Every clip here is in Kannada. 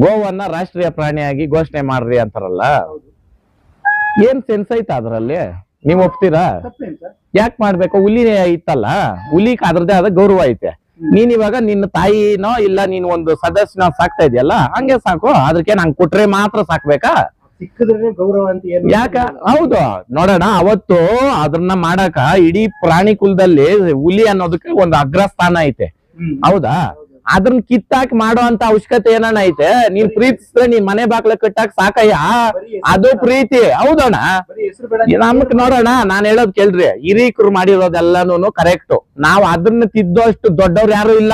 ಗೋವನ್ನ ರಾಷ್ಟ್ರೀಯ ಪ್ರಾಣಿಯಾಗಿ ಘೋಷಣೆ ಮಾಡ್ರಿ ಅಂತಾರಲ್ಲ, ಏನ್ ಸೆನ್ಸ್ ಐತ ಅದ್ರಲ್ಲಿ? ನೀವ್ ಒಪ್ತೀರಾ? ಯಾಕೆ ಮಾಡ್ಬೇಕು? ಹುಲಿ ಇತ್ತಲ್ಲ, ಹುಲಿಕ್ ಅದ್ರದ್ದೇ ಆದ ಗೌರವ ಐತೆ. ನೀನ್ ಇವಾಗ ನಿನ್ನ ತಾಯಿನೋ ಇಲ್ಲ ನೀನ್ ಒಂದು ಸದಸ್ಯನ ಸಾಕ್ತಾ ಇದೆಯಲ್ಲ, ಹಂಗೆ ಸಾಕು. ಅದಕ್ಕೆ ನಂಗೆ ಕೊಟ್ರೆ ಮಾತ್ರ ಸಾಕ್ಬೇಕಾ? ಗೌರವ ಅಂತ ಯಾಕ? ಹೌದು, ನೋಡೋಣ. ಅವತ್ತು ಅದನ್ನ ಮಾಡಾಕ ಇಡೀ ಪ್ರಾಣಿ ಕುಲದಲ್ಲಿ ಹುಲಿ ಅನ್ನೋದಕ್ಕೆ ಒಂದು ಅಗ್ರಸ್ಥಾನ ಐತೆ, ಹೌದಾ? ಅದನ್ನ ಕಿತ್ತಾಕಿ ಮಾಡೋ ಅಂತ ಅವಶ್ಯಕತೆ ಏನಣ್ಣ ಐತೆ? ನೀನ್ ಪ್ರೀತಿಸಿದ್ರೆ ನೀನ್ ಮನೆ ಬಾಗ್ಲ ಕಟ್ಟಾಕ್ ಸಾಕಯ್ಯ, ಅದು ಪ್ರೀತಿ. ಹೌದಣ್ಣ, ನಮಕ್ ನೋಡೋಣ, ನಾನ್ ಹೇಳೋದ್ ಕೇಳ್ರಿ. ಹಿರೀಕರು ಮಾಡಿರೋದೆಲ್ಲಾನು ಕರೆಕ್ಟ್. ನಾವ್ ಅದನ್ನ ತಿದ್ದೋಷ್ಟು ದೊಡ್ಡವ್ರು ಯಾರು ಇಲ್ಲ.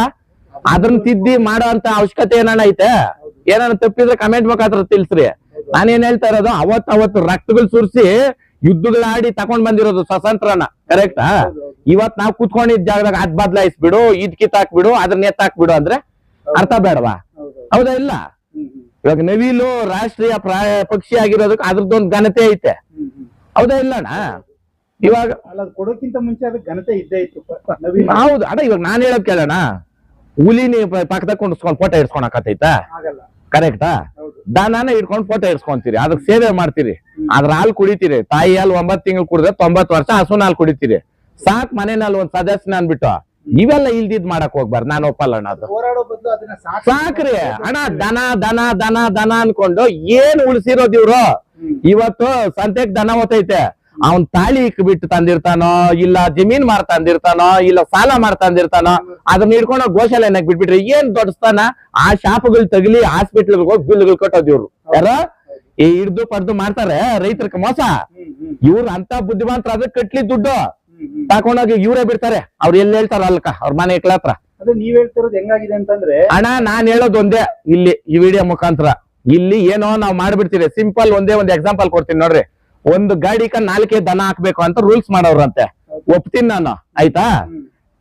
ಅದನ್ನ ತಿದ್ದಿ ಮಾಡೋ ಅಂತ ಅವಶ್ಯಕತೆ ಏನಣ್ಣ ಐತೆ? ಏನನ್ನ ತಪ್ಪಿದ್ರೆ ಕಮೆಂಟ್ ಮುಖಾಂತರ ತಿಳಿಸ್ರಿ. ನಾನೇನ್ ಹೇಳ್ತಾ ಇರೋದು, ಅವತ್ತು ರಕ್ತಗಳು ಸುರಿಸಿ ಯುದ್ಧಗಳಾಡಿ ತಕೊಂಡ್ ಬಂದಿರೋದು ಸ್ವಾತಂತ್ರ್ಯನ, ಕರೆಕ್ಟಾ? ಇವತ್ ನಾವ್ ಕುತ್ಕೊಂಡಿದ್ ಜಾಗದಾಗ ಅದ್ ಬದಲಾಯಿಸ್ಬಿಡು, ಇದ್ ಕಿತ್ತಾಕ್ಬಿಡು, ಅದನ್ನ ಎತ್ತಾಕ್ಬಿಡು ಅಂದ್ರೆ ಅರ್ಥ ಬೇಡವಾ? ಹೌದಾ? ಇಲ್ಲ. ಇವಾಗ ನವಿಲು ರಾಷ್ಟ್ರೀಯ ಪಕ್ಷಿ ಆಗಿರೋದಕ್ಕೆ ಅದ್ರದ್ದೊಂದು ಘನತೆ ಐತೆ, ಹೌದಾ? ಇಲ್ಲಣ್ಣ. ಇವಾಗ ಕೊಡೋಕ್ಕಿಂತ ಮುಂಚೆ ಅದಕ್ಕೆ ಘನತೆ ಇದ್ದೇ ಇತ್ತು. ಹೌದು ಅಣ್ಣ. ಇವಾಗ ನಾನ್ ಹೇಳೋದ್ ಕೇಳೋಣ, ಹುಲಿನಿ ಪಕ್ಕದಾಗ ಕೊಂಡಿಸ್ಕೊಂಡ್ ಫೋಟೋ ಇಡ್ಸ್ಕೊಳಕತ್ತೈತ, ಕರೆಕ್ಟಾ? ದನಾನ ಇಟ್ಕೊಂಡು ಫೋಟೋ ಇಡ್ಸ್ಕೊಂತೀರಿ, ಅದಕ್ಕೆ ಸೇವೆ ಮಾಡ್ತೀರಿ, ಅದ್ರ ಹಾಲು ಕುಡಿತೀರಿ. ತಾಯಿ ಹಾಲು 9 ತಿಂಗಳು ಕುಡಿದ್ರೆ 90 ವರ್ಷ ಹಸುನ ಹಾಲು ಕುಡಿತೀರಿ. ಸಾಕ್ ಮನೆಯಲ್ಲಿ ಒಂದ್ ಸದಸ್ಯನ ಅನ್ಬಿಟ್ಟು ಇವೆಲ್ಲ ಇಲ್ದಿದ್ ಮಾಡಕ್ ಹೋಗ್ಬಾರ್ದು. ನಾನು ಒಪ್ಪಲ್ಲ ಅಣ್ಣ. ಅದು ಸಾಕ್ರಿ ಅಣ್ಣ. ದನ ದನ ದನ ದನ ಅನ್ಕೊಂಡು ಏನ್ ಉಳಿಸಿರೋದ್ ಇವ್ರು? ಇವತ್ತು ಸಂತೆಗ್ ದನ ಓತೈತೆ, ಅವನ್ ತಾಳಿ ಬಿಟ್ಟು ತಂದಿರ್ತಾನೋ, ಇಲ್ಲ ಜಮೀನ್ ಮಾರ್ ತಂದಿರ್ತಾನೋ, ಇಲ್ಲ ಸಾಲ ಮಾಡ್ತಂದಿರ್ತಾನೋ, ಅದನ್ನ ಹಿಡ್ಕೊಂಡು ಗೋಶಾಲೆನಾಗ ಬಿಟ್ಬಿಟ್ರಿ ಏನ್ ದೊಡ್ಡಸ್ತಾನ? ಆ ಶಾಪಗಳು ತಗಲಿ ಹಾಸ್ಪಿಟ್ಲ್ ಹೋಗಿ ಬಿಲ್ಗಳು ಕಟ್ಟೋದು ಇವ್ರು. ಯಾರ ಈ ಹಿಡ್ದು ಪಡ್ದು ಮಾಡ್ತಾರೆ ರೈತರಿಗೆ ಮೋಸ. ಇವ್ರು ಅಂತ ಬುದ್ಧಿವಂತರ ಅದಕ್ಕೆ ಕಟ್ಲಿ ದುಡ್ಡು ತಕೊಂಡೋಗಿ ಇವ್ರೇ ಬಿಡ್ತಾರೆ. ಅವ್ರು ಎಲ್ಲಿ ಹೇಳ್ತಾರ ಅಲ್ಕ ಅವ್ರ ಮನೆ ಹತ್ರ. ನೀವ್ ಹೇಳ್ತಿರೋದು ಹೆಂಗಾಗಿದೆ ಅಂತಂದ್ರೆ ಅಣ್ಣ, ನಾನ್ ಹೇಳೋದು ಒಂದೇ ಇಲ್ಲಿ ಈ ವಿಡಿಯೋ ಮುಖಾಂತರ. ಇಲ್ಲಿ ಏನೋ ನಾವ್ ಮಾಡ್ಬಿಡ್ತೀರಿ. ಸಿಂಪಲ್ ಒಂದೇ ಒಂದು ಎಕ್ಸಾಂಪಲ್ ಕೊಡ್ತೀನಿ ನೋಡ್ರಿ. ಒಂದು ಗಾಡಿಕ 4 ದನ ಹಾಕ್ಬೇಕು ಅಂತ ರೂಲ್ಸ್ ಮಾಡೋರಂತೆ, ಒಪ್ತೀನಿ ನಾನು, ಆಯ್ತಾ?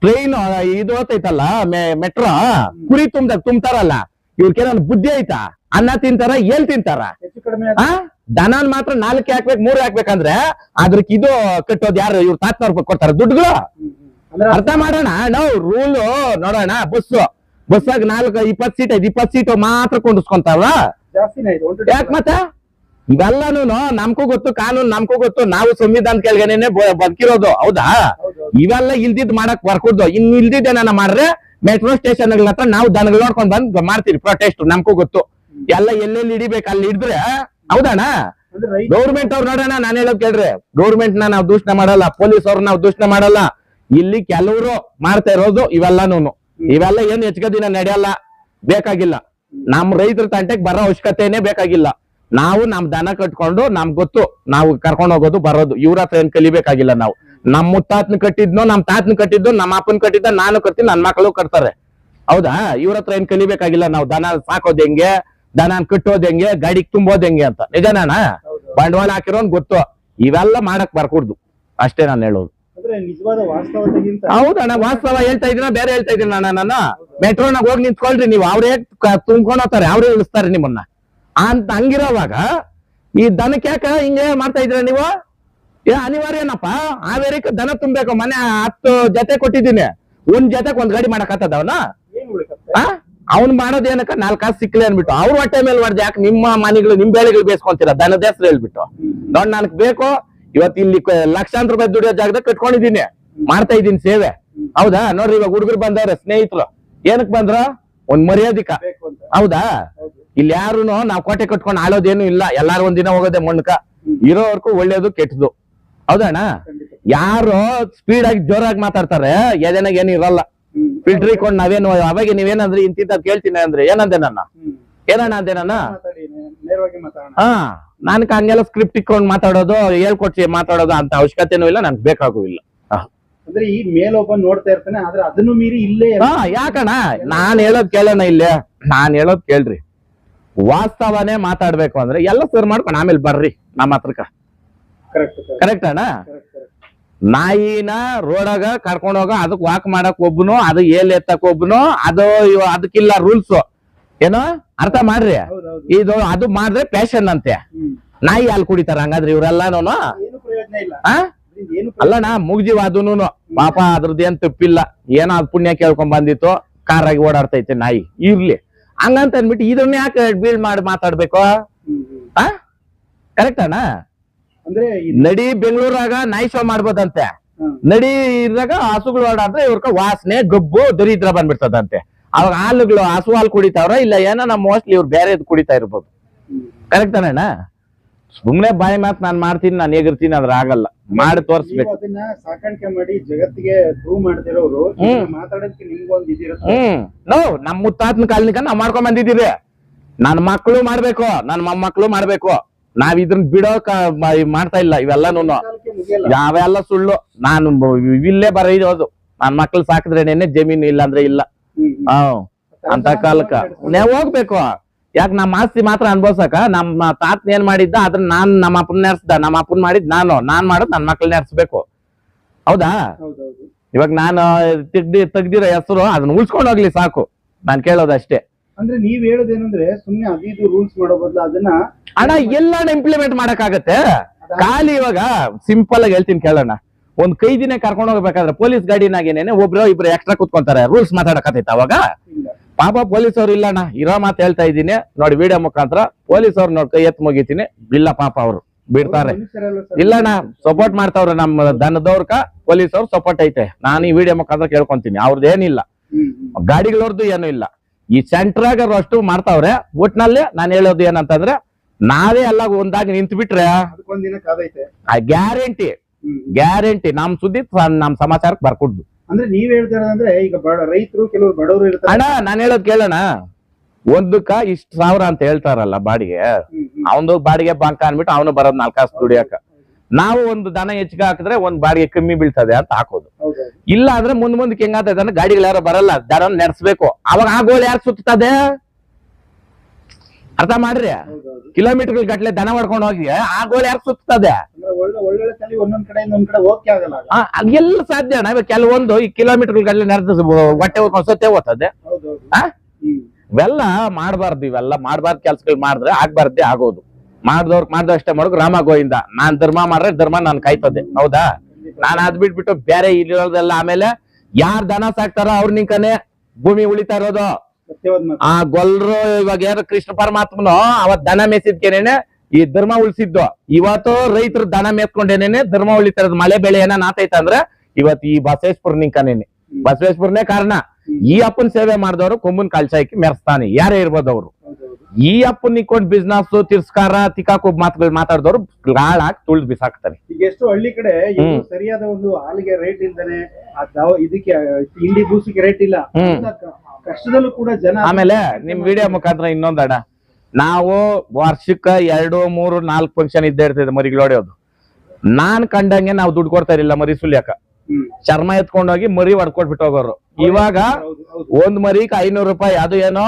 ಟ್ರೈನ್ ಇದು ಹೋತೈತಲ್ಲ ಮೆಟ್ರೋ, ಕುರಿ ತುಂಬ್ತಾರಲ್ಲ, ಇವ್ರಿಗೆ ನಾನು ಬುದ್ಧಿ ಐತಾ? ಅನ್ನ ತಿಂತಾರ, ಏನ್ ತಿಂತಾರ? ದನಾನ್ ಮಾತ್ರ 4 ಹಾಕ್ಬೇಕು, 3 ಹಾಕ್ಬೇಕಂದ್ರೆ ಅದ್ರಕ್ ಇದು ಕಟ್ಟೋದು ಯಾರು? ಇವ್ರು 400 ರೂಪಾಯಿ ಕೊಡ್ತಾರ ದುಡ್ಡುಗಳು. ಅರ್ಥ ಮಾಡೋಣ ನಾವು. ರೂಲ್ ನೋಡೋಣ. ಬಸ್ಸಾಗ 20 ಸೀಟ್ ಐತಿ, 20 ಸೀಟ್ ಮಾತ್ರ ಕೊಂಡಿಸ್ಕೊಂತಾರ. ಯಾಕೆ ಮತ್ತೆ? ಇವೆಲ್ಲಾನು ನಮ್ಗೂ ಗೊತ್ತು, ಕಾನೂನು ನಮ್ಗೂ ಗೊತ್ತು. ನಾವು ಸಂವಿಧಾನ ಕೆಳಗನೆ ಬದುಕಿರೋದು, ಹೌದಾ? ಇವೆಲ್ಲ ಇಲ್ದಿದ್ ಮಾಡಕ್ ಬರ್ಕುದು. ಇನ್ ಇಲ್ದಿದ್ದೇನ ಮಾಡ್ರೆ ಮೆಟ್ರೋ ಸ್ಟೇಷನ್ ಹತ್ರ ನಾವು ದನಗಳು ನೋಡ್ಕೊಂಡ್ ಬಂದ್ ಮಾಡ್ತೀವಿ ಪ್ರೊಟೆಸ್ಟ್. ನಮ್ಗೂ ಗೊತ್ತು ಎಲ್ಲ ಎಲ್ಲೆಲ್ಲಿ ಹಿಡಿಬೇಕು ಅಲ್ಲಿ ಹಿಡಿದ್ರೆ, ಹೌದಣ್ಣ? ಗೌರ್ಮೆಂಟ್ ಅವ್ರು ನೋಡೋಣ, ನಾನ್ ಹೇಳೋದ್ ಕೇಳ್ರಿ. ಗೌರ್ಮೆಂಟ್ ನಾವು ದೂಷಣೆ ಮಾಡಲ್ಲ, ಪೊಲೀಸ್ ಅವ್ರು ನಾವು ದೂಷಣೆ ಮಾಡಲ್ಲ. ಇಲ್ಲಿ ಕೆಲವರು ಮಾಡ್ತಾ ಇರೋದು ಇವೆಲ್ಲಾನು. ಇವೆಲ್ಲ ಏನು ಹೆಚ್ಚು ದಿನ ನಡೆಯಲ್ಲ, ಬೇಕಾಗಿಲ್ಲ. ನಮ್ ರೈತರ ತಂಟೆಗೆ ಬರೋ ಅವಶ್ಯಕತೆನೇ ಬೇಕಾಗಿಲ್ಲ. ನಾವು ನಮ್ ದನ ಕಟ್ಕೊಂಡು ನಮ್ಗ್ ಗೊತ್ತು, ನಾವು ಕರ್ಕೊಂಡು ಹೋಗೋದು ಬರೋದು. ಇವ್ರ ಹತ್ರ ಏನ್ ಕಲಿಬೇಕಾಗಿಲ್ಲ ನಾವು. ನಮ್ ಮುತ್ತಾತ್ನ ಕಟ್ಟಿದ್ನೋ, ನಮ್ ತಾತನ ಕಟ್ಟಿದ್ದು, ನಮ್ಮ ಅಪ್ಪನ್ ಕಟ್ಟಿದ್ದ ನಾನು ಕಟ್ತೀನಿ, ನನ್ ಮಕ್ಕಳು ಕಟ್ತಾರೆ, ಹೌದಾ? ಇವ್ರ ಹತ್ರ ಏನ್ ಕಲಿಬೇಕಾಗಿಲ್ಲ ನಾವು. ದನ ಸಾಕೋದ್ ಹೆಂಗೆ, ದನ ಕಟ್ಟೋದ್ ಹೆಂಗೆ, ಗಾಡಿಗೆ ತುಂಬೋದ್ ಹೆಂಗೆ ಅಂತ. ನಿಜಾನ? ಬಂಡವಾಳ ಹಾಕಿರೋನ್ ಗೊತ್ತು. ಇವೆಲ್ಲ ಮಾಡಕ್ ಬರ್ಕೂಡ್ದು ಅಷ್ಟೇ ನಾನು ಹೇಳೋದು. ಹೌದಣ್ಣ, ವಾಸ್ತವ ಹೇಳ್ತಾ ಇದೀನ, ಬೇರೆ ಹೇಳ್ತಾ ಇದೀನಿ ನಾನು. ಮೆಟ್ರೋನಾಗ ಹೋಗಿ ನಿಂತ್ಕೊಳ್ರಿ ನೀವು, ಅವ್ರೇ ತುಂಬ್ಕೊಂಡು ಹೋಗ್ತಾರೆ, ಅವ್ರೇ ಇಳಿಸ್ತಾರೆ ನಿಮ್ಮನ್ನ ಅಂತ. ಹಂಗಿರೋವಾಗ ಈ ದನಕ್ಕೆ ಯಾಕ ಹಿಂಗೆ ಮಾಡ್ತಾ ಇದ್ರ ನೀವು? ಅನಿವಾರ್ಯನಪ್ಪ. ಹಾವೇರಿಕ ದನ ತುಂಬೇಕು. ಮನೆ 10 ಜೊತೆ ಕೊಟ್ಟಿದ್ದೀನಿ, ಒಂದ್ ಜೊತೆಗೆ ಒಂದ್ ಗಾಡಿ ಮಾಡಕತ್ತದ ಅವನ. ಅವ್ನ್ ಮಾಡೋದ್ ಏನಕ್ಕ 4 ಕಾಸು ಸಿಕ್ಲಿ ಅನ್ಬಿಟ್ಟು ಅವ್ರ ಹೊಟ್ಟೆ ಮೇಲೆ ಮಾಡ್ದೆ. ಯಾಕೆ ನಿಮ್ಮ ಮನೆಗಳು ನಿಮ್ ಬೆಳೆಗಳು ಬೇಸ್ಕೊಂತೀರಾ ದನದ ಹೆಸರು ಹೇಳ್ಬಿಟ್ಟು? ನೋಡ್ ನನ್ಗ್ ಬೇಕು. ಇವತ್ತು ಇಲ್ಲಿ ಲಕ್ಷಾಂತರ ರೂಪಾಯಿ ದುಡಿಯೋ ಜಾಗದಾಗ ಕಟ್ಕೊಂಡಿದ್ದೀನಿ, ಮಾಡ್ತಾ ಇದ್ದೀನಿ ಸೇವೆ, ಹೌದಾ? ನೋಡ್ರಿ, ಇವಾಗ ಹುಡುಗರು ಬಂದವ್ರೆ, ಸ್ನೇಹಿತರು. ಏನಕ್ ಬಂದ್ರ? ಒಂದ್ ಮರ್ಯಾದಿಕ, ಹೌದಾ? ಇಲ್ಲಿ ಯಾರು ನಾವ್ ಕೋಟೆ ಕಟ್ಕೊಂಡು ಆಳೋದೇನು ಇಲ್ಲ. ಎಲ್ಲಾರು ಒಂದಿನ ಹೋಗೋದೆ ಮಣ್ಣಕ. ಇರೋವರ್ಗೂ ಒಳ್ಳೇದು ಕೆಟ್ಟದು, ಹೌದಣ್ಣ? ಯಾರು ಸ್ಪೀಡ್ ಆಗಿ ಜೋರಾಗಿ ಮಾತಾಡ್ತಾರೆ, ಎದೆನಾಗ ಏನು ಇರಲ್ಲ. ಫಿಲ್ಟರ್ ಇಕೊಂಡು ನಾವೇನು ಅವಾಗ ನೀವೇನಂದ್ರೆ ಇಂತಿಂತ ಕೇಳ್ತೀನಿ ಅಂದ್ರೆ ಏನಂದೆ ನನ್ನ? ಏನಣ್ಣ ಅಂದೆ ನನ್ನ? ನನ್ಕ ಹಂಗೆಲ್ಲ ಸ್ಕ್ರಿಪ್ಟ್ ಇಟ್ಕೊಂಡು ಮಾತಾಡೋದು, ಹೇಳ್ಕೊಡ್ಸಿ ಮಾತಾಡೋದು ಅಂತ ಅವಶ್ಯಕತೆನೂ ಇಲ್ಲ, ನನ್ಗೆ ಬೇಕಾಗೂ ಇಲ್ಲ. ಅಂದ್ರೆ ಈ ಮೇಲೊಬ್ಬ ನೋಡ್ತಾ ಇರ್ತಾನೆ, ಆದ್ರೆ ಅದನ್ನು ಮೀರಿ ಇಲ್ಲೇ. ಯಾಕಣ್ಣ? ನಾನ್ ಹೇಳೋದ್ ಕೇಳೋಣ ಇಲ್ಲೇ. ನಾನ್ ಹೇಳೋದ್ ಕೇಳ್ರಿ. ವಾಸ್ತವನೇ ಮಾತಾಡ್ಬೇಕು ಅಂದ್ರೆ ಎಲ್ಲ ಸರ್ ಮಾಡ್ಕೊಂಡು ಆಮೇಲೆ ಬರ್ರಿ ನಮ್ಮ ಹತ್ರಕ್ಕ. ಕರೆಕ್ಟ್ ಅಣ್ಣ? ನಾಯಿನ ರೋಡಾಗ ಕರ್ಕೊಂಡ್ ಹೋಗ, ಅದಕ್ ವಾಕ್ ಮಾಡಕ್ ಒಬ್ಬನು, ಅದು ಏಲ್ ಎತ್ತಕ್ ಒಬ್ಬನು, ಅದಕ್ಕಿಲ್ಲ ರೂಲ್ಸ್. ಏನೋ ಅರ್ಥ ಮಾಡ್ರಿ. ಇದು ಅದು ಮಾಡಿದ್ರೆ ಪ್ಯಾಷನ್ ಅಂತೆ. ನಾಯಿ ಹಾಲು ಕುಡಿತಾರ ಹಂಗಾದ್ರೆ ಇವ್ರೆಲ್ಲಾನು? ಅಲ್ಲಣ್ಣ, ಮುಗ್ಜಿವ ಅದೂನು ಪಾಪ, ಅದ್ರದ್ದು ಏನ್ ತಪ್ಪಿಲ್ಲ. ಏನೋ ಅದ್ ಪುಣ್ಯ ಕೇಳ್ಕೊಂಡ್ ಬಂದಿತ್ತು, ಕಾರಾಗಿ ಓಡಾಡ್ತೈತೆ ನಾಯಿ, ಇರ್ಲಿ. ಹಂಗಂತ ಅಂದ್ಬಿಟ್ಟು ಇದನ್ನ ಯಾಕೆ ಬೀಳ್ ಮಾಡಿ ಮಾತಾಡ್ಬೇಕು ಆ ಕರೆಕ್ಟ್ ಅಣ್ಣ. ಅಂದ್ರೆ ನಡಿ ಬೆಂಗಳೂರಾಗ ನಾಯಿ ಶೋ ಮಾಡ್ಬೋದಂತೆ, ನಡಿ ಇದ್ರಾಗ ಹಸುಗಳು ಓಡಾಡ್ರೆ ಇವ್ರಕ ವಾಸನೆ ಗಬ್ಬು ದರಿದ್ರ ಬಂದ್ಬಿಡ್ತದಂತೆ. ಅವಾಗ ಹಾಲುಗಳು ಹಸು ಹಾಲು ಕುಡಿತಾವ್ರ ಇಲ್ಲ ಏನೋ ನಮ್ಮ ಮೋಸ್ಟ್ಲಿ ಇವ್ರು ಬೇರೆ ಕುಡಿತಾ ಇರ್ಬೋದು. ಕರೆಕ್ಟ್ ಅಣ್ಣ. ಸುಮ್ನೆ ಬಾಯಿ ಮಾತ್ ನಾನ್ ಮಾಡ್ತೀನಿ ನಾನು ಹೇಗಿರ್ತೀನಿ ಅದ್ರ ಆಗಲ್ಲ, ಮಾಡಿ ತೋರ್ಸ್ಬೇಕು. ಅದನ್ನ ಸಾಕಾಣಿಕೆ ಮಾಡಿ ಜಗತ್ತಿಗೆ ಪ್ರೂವ್ ಮಾಡ್ತಿರೋರು ಮಾತಾಡೋದಕ್ಕೆ ನಿಮ್ಗೊಂದು ಇದಿರುತ್ತೆ. ನೋ ನಮ್ ಮುತ್ತಾತನ ಕಾಲನಿಕ ನಾವ್ ಮಾಡ್ಕೊಂಡ್ ಬಂದಿದ್ದೀರಿ. ನನ್ ಮಕ್ಳು ಮಾಡ್ಬೇಕು, ನನ್ ಮೊಮ್ಮಕ್ಳು ಮಾಡ್ಬೇಕು. ನಾವ್ ಇದನ್ನ ಬಿಡೋಕ ಮಾಡ್ತಾ ಇಲ್ಲ ಇವೆಲ್ಲಾನು. ಯಾವೆಲ್ಲ ಸುಳ್ಳು. ನಾನು ಇಲ್ಲೇ ಬರೋದು ನನ್ ಮಕ್ಳು ಸಾಕಿದ್ರೇನೆ ಜಮೀನು ಇಲ್ಲ ಅಂದ್ರೆ ಇಲ್ಲ. ಅಂತ ಕಾಲಕ್ಕ ನಾವ್ ಹೋಗ್ಬೇಕು. ಯಾಕೆ ನಮ್ಮ ಆಸ್ತಿ ಮಾತ್ರ ಅನ್ಭವ್ಸಕ ನಮ್ಮ ತಾತನ ಏನ್ ಮಾಡಿದ್ದ ಅದನ್ನ ನಾನ್ ನಮ್ಮ ಅಪ್ಪನ ನೆರ್ಸ್ದ, ನಮ್ಮ ಅಪ್ಪನ್ ಮಾಡಿದ್ ನಾನ್ ಮಾಡೋದ್ ನನ್ ಮಕ್ಳು ನೆರ್ಸ್ಬೇಕು. ಹೌದಾ? ಇವಾಗ ನಾನು ತೆಗ್ದಿರೋ ಹೆಸರು ಅದನ್ನ ಉಳ್ಸ್ಕೊಂಡ್ ಹೋಗ್ಲಿ ಸಾಕು, ನಾನ್ ಕೇಳೋದಷ್ಟೇ. ಅಂದ್ರೆ ನೀವ್ ಹೇಳೋದೇನಂದ್ರೆ ಸುಮ್ನೆ ಅದಿದು ರೂಲ್ಸ್ ಮಾಡೋ ಬದಲು ಅದನ್ನ ಅಣ್ಣ ಎಲ್ಲಾನು ಇಂಪ್ಲಿಮೆಂಟ್ ಮಾಡಕ್ ಆಗತ್ತೆ. ಖಾಲಿ ಇವಾಗ ಸಿಂಪಲ್ ಆಗಿ ಹೇಳ್ತೀನಿ ಕೇಳೋಣ. ಒಂದ್ ಕೈ ದಿನ ಕರ್ಕೊಂಡು ಹೋಗ್ಬೇಕಾದ್ರೆ ಪೊಲೀಸ್ ಗಾಡಿನಾಗೇನೇನೆ ಒಬ್ರು ಇಬ್ರು ಎಕ್ಸ್ಟ್ರಾ ಕುತ್ಕೊಂತಾರೆ, ರೂಲ್ಸ್ ಮಾತಾಡಕತ್ತೈತ. ಅವಾಗ ಪಾಪ ಪೊಲೀಸ್ ಅವ್ರು ಇಲ್ಲ ಅಣ್ಣ, ಇರೋ ಮಾತು ಹೇಳ್ತಾ ಇದ್ದೀನಿ ನೋಡಿ ವಿಡಿಯೋ ಮುಖಾಂತರ. ಪೊಲೀಸ್ ಅವ್ರು ನೋಡಿ ಕೈ ಎತ್ತು ಮುಗಿತೀನಿ, ಇಲ್ಲ ಪಾಪ ಅವ್ರು ಬಿಡ್ತಾರೆ. ಇಲ್ಲಣ್ಣ ಸಪೋರ್ಟ್ ಮಾಡ್ತಾವ್ರೆ ನಮ್ಮ ದನದವ್ರಕ, ಪೊಲೀಸ್ ಅವ್ರು ಸಪೋರ್ಟ್ ಐತೆ. ನಾನು ಈ ವಿಡಿಯೋ ಮುಖಾಂತರ ಕೇಳ್ಕೊಂತೀನಿ, ಅವ್ರದ್ದು ಏನಿಲ್ಲ, ಗಾಡಿಗಳವ್ರದ್ದು ಏನು ಇಲ್ಲ. ಈ ಸೆಂಟ್ರಾಗ ಅಷ್ಟು ಮಾಡ್ತಾವ್ರೆ. ಒಟ್ನಲ್ಲಿ ನಾನು ಹೇಳೋದು ಏನಂತಂದ್ರೆ ನಾವೇ ಎಲ್ಲ ಒಂದಾಗಿ ನಿಂತು ಬಿಟ್ರೆ ಗ್ಯಾರಂಟಿ ನಮ್ ಸುದ್ದಿ ನಮ್ ಸಮಾಚಾರಕ್ಕೆ ಬರ್ಕೊಡ್ದು. ಅಂದ್ರೆ ನೀವ್ ಹೇಳ್ತಾರಂದ್ರೆ ಈಗ ರೈತರು ಕೆಲವರು ಬಡವರು ಇರ್ತಾರೆ. ಅಣ್ಣ ನಾನ್ ಹೇಳೋದ್ ಕೇಳೋಣ, ಒಂದಕ್ಕ ಇಷ್ಟ ಸಾವಿರ ಅಂತ ಹೇಳ್ತಾರಲ್ಲ ಬಾಡಿಗೆ, ಅವನು ಬಾಡಿಗೆ ಬಂಕ ಅನ್ಬಿಟ್ಟು ಅವನು ಬರೋದ್ 4 ಕಾಸು ದುಡಿಯಕ. ನಾವು ಒಂದು ದನ ಹೆಚ್ಚಿಗೆ ಹಾಕಿದ್ರೆ ಒಂದ್ ಬಾಡಿಗೆ ಕಮ್ಮಿ ಬೀಳ್ತದೆ ಅಂತ ಹಾಕೋದು. ಇಲ್ಲ ಅಂದ್ರೆ ಮುಂದಕ್ಕೆ ಹೆಂಗಾಗ್ತದೆ ಅಂದ್ರೆ ಗಾಡಿಗಳು ಯಾರು ಬರಲ್ಲ, ದನ ನಡೆಸ್ಬೇಕು. ಅವಾಗ ಆ ಗೋಳು ಯಾರು ಸುತ್ತದೆ ಅರ್ಥ ಮಾಡ್ರಿ. ಕಿಲೋಮೀಟರ್ ಗಟ್ಲೆ ದನ ಮಾಡ್ಕೊಂಡು ಹೋಗಿ ಆ ಗೋಳು ಯಾರು ಸುತ್ತದೆ? ಎಲ್ಲ ಸಾಧ್ಯ ಅಣ್ಣ. ಇವಾಗ ಕೆಲವೊಂದು ಈ ಕಿಲೋಮೀಟರ್ ಗಟ್ಲೆ ನಡೆದ ಹೊಟ್ಟೆ ಹೋಗ್ಕೊಂಡು ಸೊತ್ತೆ ಹೋಗ್ತದೆ. ಇವೆಲ್ಲ ಮಾಡಬಾರ್ದು, ಇವೆಲ್ಲ ಮಾಡಬಾರ್ದು ಕೆಲ್ಸಗಳು ಮಾಡಿದ್ರೆ ಆಗ್ಬಾರ್ದೇ ಆಗೋದು. ಮಾಡ್ದಷ್ಟೇ ಮಾಡೋದು ರಾಮ ಗೋವಿಂದ. ನಾನ್ ಧರ್ಮ ಮಾಡ್ರೆ ಧರ್ಮ ನಾನ್ ಕಾಯ್ತದೆ. ಹೌದಾ? ನಾನ್ ಅದ್ ಬಿಟ್ಬಿಟ್ಟು ಬೇರೆ ಇರೋದೆಲ್ಲ ಆಮೇಲೆ ಯಾರ್ ದನ ಸಾಕ್ತಾರ ಅವ್ರ ನಿಂಕನೆ ಭೂಮಿ ಉಳಿತಾ ಇರೋದು. ಆ ಗೊಲ್ರು ಇವಾಗ ಯಾರು ಕೃಷ್ಣ ಪರಮಾತ್ಮನು ಅವತ್ ದನ ಮೇಸಿದ್ಕೇನೇನೆ ಈ ಧರ್ಮ ಉಳಿಸಿದ್ದು. ಇವತ್ತು ರೈತರು ದನ ಮೇಸ್ಕೊಂಡೇನೇನೆ ಧರ್ಮ ಉಳಿತಾ ಇರೋದು. ಮಳೆ ಬೆಳೆ ಏನ ಆತೈತ ಅಂದ್ರೆ ಇವತ್ತು ಈ ಬಸವೇಶ್ವರ ನಿಂಕನೇನೆ, ಬಸವೇಶ್ವರನೇ ಕಾರಣ. ಈ ಅಪ್ಪನ್ ಸೇವೆ ಮಾಡಿದವರು ಕೊಂಬನ್ ಕಾಲ್ಸ ಹಾಕಿ ಮೆರೆಸ್ತಾನೆ, ಯಾರೇ ಇರ್ಬೋದು ಅವರು. ಈ ಅಪ್ಪನ್ ನಿಕ್ಕೊಂಡ್ ಬಿಸ್ನೆಸ್ ತಿರಸ್ಕಾರ ತಿಕ್ಕಾಕೋಬ್ ಮಾತುಗಳು ಮಾತಾಡಿದವರು ಹಾಳಾಗಿ ತುಳ್ದು ಬಿಸಾಕ್ತಾರೆ. ಈಗ ಎಷ್ಟು ಹಳ್ಳಿ ಕಡೆ ಸರಿಯಾದ ಒಂದು ಹಾಲಿಗೆ ರೇಟ್ ಇಲ್ದಾನೆ, ಇದಕ್ಕೆ ಹಿಂಡಿ ಬೂಸಿಗೆ ರೇಟ್ ಇಲ್ಲ, ಕಷ್ಟದಲ್ಲೂ ಕೂಡ ಜನ. ಆಮೇಲೆ ನಿಮ್ ವಿಡಿಯೋ ಮುಖಾಂತರ ಇನ್ನೊಂದಣ್ಣ, ನಾವು ವರ್ಷಕ್ಕ 2, 3, 4 ಫಂಕ್ಷನ್ ಇದ್ದೇ ಇರ್ತದೆ ಮರಿಗಳು ಹೊಡೆಯೋದು. ನಾನ್ ಕಂಡಂಗೆ ನಾವು ದುಡ್ಡು ಕೊಡ್ತಾ ಇರಲಿಲ್ಲ ಮರಿ ಸುಲಿಯಾಕ. ಚರ್ಮ ಎತ್ಕೊಂಡೋಗಿ ಮರಿ ಹೊಡ್ಕೊಟ್ಬಿಟ್ಟು ಹೋಗೋರು. ಇವಾಗ ಒಂದ್ ಮರಿಕ್ 500 ರೂಪಾಯಿ. ಅದು ಏನೋ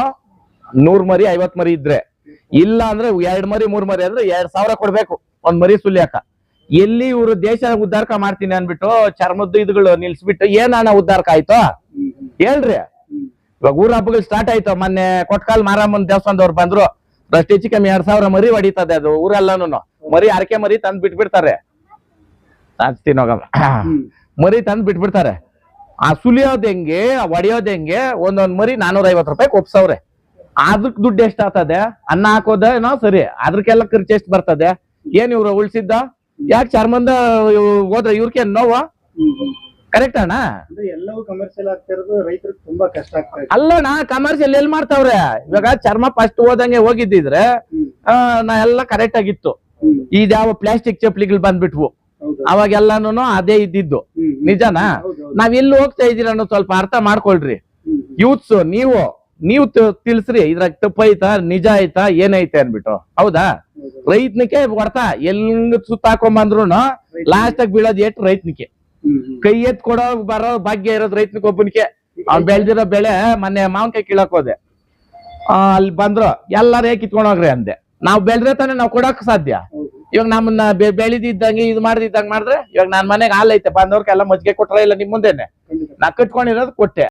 100 ಮರಿ 50 ಮರಿ ಇದ್ರೆ, ಇಲ್ಲ ಅಂದ್ರೆ 2 ಮರಿ 3 ಮರಿ ಅಂದ್ರೆ 2000 ಕೊಡ್ಬೇಕು ಒಂದ್ ಮರಿ ಸುಲಿಯಾಕ. ಎಲ್ಲಿ ಇವ್ರು ದೇಶ ಉದ್ಧಾರಕ ಮಾಡ್ತೀನಿ ಅನ್ಬಿಟ್ಟು ಚರ್ಮದ್ದು ಇದುಗಳು ನಿಲ್ಸ್ಬಿಟ್ಟು ಏನಣ್ಣ ಉದ್ಧಾರಕ ಆಯ್ತು ಹೇಳ್ರಿ. ಇವಾಗ ಊರ ಹಬ್ಬಗಳು ಸ್ಟಾರ್ಟ್ ಆಯ್ತು. ಮೊನ್ನೆ ಕೊಟ್ಕಾಲ್ ಮಾರಮ್ಮನ ದೇವಸ್ಥಾನದವ್ರು ಬಂದ್ರು. ಅಷ್ಟು ಹೆಚ್ಚು ಕಮ್ಮಿ 2000 ಮರಿ ಹೊಡಿತದೆ. ಅದು ಊರೆಲ್ಲಾನು ಮರಿ ಅರಕೆ ಮರಿ ತಂದ್ ಬಿಟ್ಬಿಡ್ತಾರೆ. ಮರಿ ತಂದ್ ಬಿಟ್ಬಿಡ್ತಾರೆ. ಆ ಸುಲಿಯೋದ್ ಹೆಂಗೆ ಹೊಡಿಯೋದ್ ಹೆಂಗೆ, ಒಂದೊಂದ್ ಮರಿ 450 ರೂಪಾಯಿ ಒಪ್ಸವ್ರೆ. ಅದಕ್ ದುಡ್ಡು ಎಷ್ಟ್ ಆಗ್ತದೆ? ಅನ್ನ ಹಾಕೋದೇನೋ ಸರಿ, ಅದ್ರಕ್ಕೆಲ್ಲ ಖರ್ಚು ಎಷ್ಟು ಬರ್ತದೆ? ಏನ್ ಇವ್ರು ಉಳ್ಸಿದ್ದ? ಯಾಕೆ ಚರ್ಮಂದ ಹೋದ್ರೆ ಇವ್ರಿಗೆ ನೋವ? ಕರೆಕ್ಟ್ ಅಣ್ಣ? ಎಲ್ಲವೂ ಕಮರ್ಷಿಯಲ್ ಆಗ್ತಿರೋದು ರೈತರಿಗೆ ತುಂಬಾ ಕಷ್ಟ ಆಗ್ತದೆ. ಅಲ್ಲಣ್ಣ, ಕಮರ್ಷಿಯಲ್ ಎಲ್ಲಿ ಮಾಡ್ತಾವ್ರೆ? ಇವಾಗ ಚರ್ಮ ಫಸ್ಟ್ ಹೋದಂಗೆ ಹೋಗಿದ್ದಿದ್ರೆ ನಾ ಎಲ್ಲ ಕರೆಕ್ಟ್ ಆಗಿತ್ತು. ಇದ್ಯಾವ ಪ್ಲಾಸ್ಟಿಕ್ ಚಪ್ಲಿಗಳು ಬಂದ್ಬಿಟ್ವು, ಅವಾಗೆಲ್ಲಾನು ಅದೇ ಇದ್ದಿದ್ದು. ನಿಜನಾ? ನಾವ್ ಎಲ್ಲಿ ಹೋಗ್ತಾ ಇದೀರ ಅನ್ನೋದು ಸ್ವಲ್ಪ ಅರ್ಥ ಮಾಡ್ಕೊಳ್ರಿ ಯೂತ್ಸ್. ನೀವು ತಿಳ್ಸ್ರಿ ಇದ್ರಾಗ ತಪ್ಪೈತಾ ನಿಜ ಆಯ್ತಾ ಏನೈತೆ ಅನ್ಬಿಟ್ಟು. ಹೌದಾ? ರೈತನಿಗೆ ಹೊಡ್ತಾ ಎಲ್ಲಿ ಸುತ್ತಾಕೊಂಬಂದ್ರು ಲಾಸ್ಟ್ ಆಗಿ ಬೀಳೋದ್ ಏಟ್ ರೈತನಿಗೆ. ಕೈ ಎತ್ ಕೊಡೋ ಬರೋ ಭಾಗ್ಯ ಇರೋದು ರೈತನಿಗೆ ಒಬ್ಬನಿಗೆ. ಅವ್ನ್ ಬೆಳ್ದಿರೋ ಬೆಳೆ ಮೊನ್ನೆ ಮಾವಿನಕಾಯಿ ಕೀಳಕ್ ಹೋದೆ, ಅಲ್ಲಿ ಬಂದ್ರು ಎಲ್ಲಾರೇ ಕಿತ್ಕೊಂಡೋಗ್ರಿ ಅಂದೆ. ನಾವ್ ಬೆಳೆದ್ರೆ ತಾನೇ ನಾವ್ ಕೊಡಕ್ ಸಾಧ್ಯ. ಇವಾಗ ನಮ್ಮನ್ನ ಬೆಳೆದಿದ್ದಂಗೆ ಇದು ಮಾಡಿದಂಗ ಮಾಡಿದ್ರೆ, ಇವಾಗ ನಾನ್ ಮನೆಗೆ ಹಾಲ್ ಐತೆ ಬಂದವ್ರಿಗೆಲ್ಲ ಮಜ್ಜಿಗೆ ಕೊಟ್ರ ಇಲ್ಲ ನಿಮ್ ಮುಂದೆನೆ ನಾ ಕಟ್ಕೊಂಡಿರೋದು ಕೊಟ್ಟೆ.